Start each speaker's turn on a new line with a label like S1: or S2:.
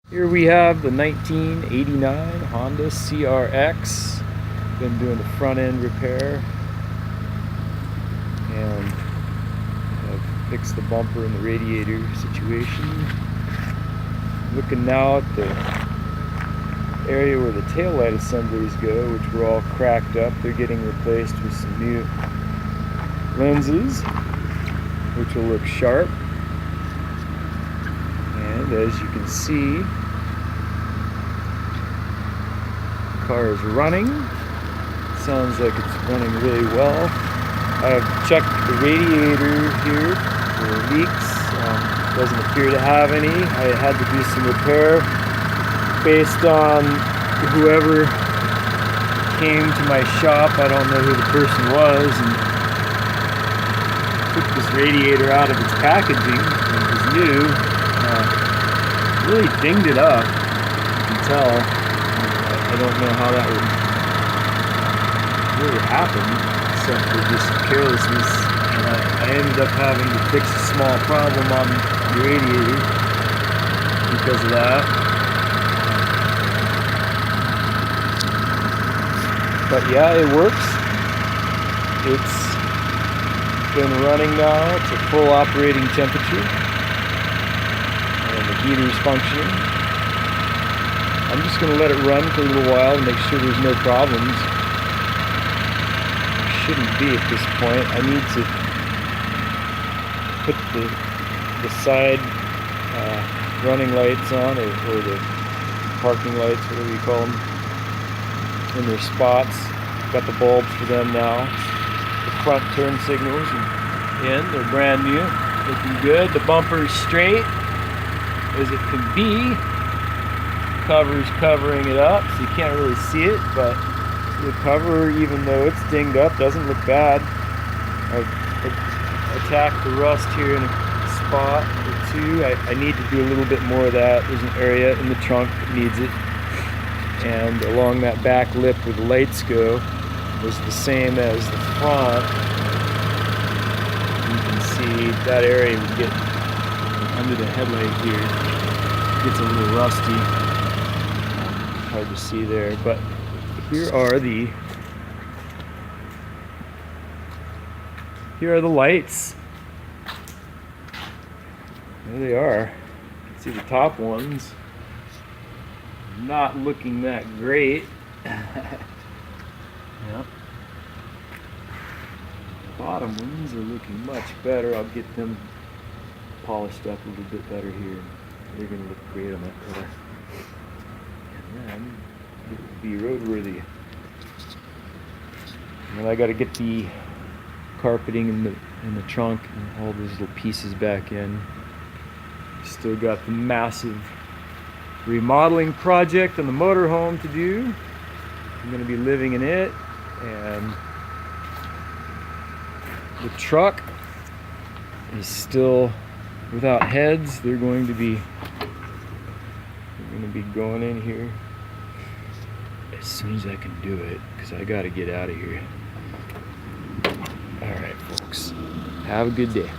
S1: Here we have the 1989 Honda CRX. Been doing the front end repair and have fixed the bumper and the radiator situation. Looking now at the area where the taillight assemblies go, which were all cracked up. They're getting replaced with some new lenses, which will look sharp. And as you can see, the car is running. Sounds like it's running really well. I've checked the radiator here for leaks. Doesn't appear to have any. I had to do some repair based on whoever came to my shop. I don't know who the person was, and took this radiator out of its packaging. It was new. Really dinged it up. You can tell. I don't know how that would really happen, except for just carelessness. And I ended up having to fix a small problem on the radiator because of that. But yeah, it works. It's been running now to full operating temperature. And the heater's functioning. I'm just going to let it run for a little while and make sure there's no problems. There shouldn't be at this point. I need to put the side running lights on, or the parking lights, whatever you call them, in their spots. Got the bulbs for them now. The front turn signals are in. They're brand new. Looking good. The bumper is straight as it can be. Cover's covering it up, so you can't really see it, but the cover, even though it's dinged up, doesn't look bad. I've attacked the rust here in a spot or two. I need to do a little bit more of that. There's an area in the trunk that needs it, and along that back lip where the lights go was the same as the front. You can see that area would get under the headlight here. Gets a little rusty. Hard to see there, but here are the lights. There they are. You can see the top ones not looking that great. Yep. The bottom ones are looking much better. I'll get them polished up a little bit better here. They're going to look great on that car. And then it will be roadworthy. And I got to get the carpeting in the trunk and all those little pieces back in. Still got the massive remodeling project on the motorhome to do. I'm going to be living in it, and the truck is still without heads. They're going to be going in here as soon as I can do it, because I got to get out of here. All right, folks. Have a good day.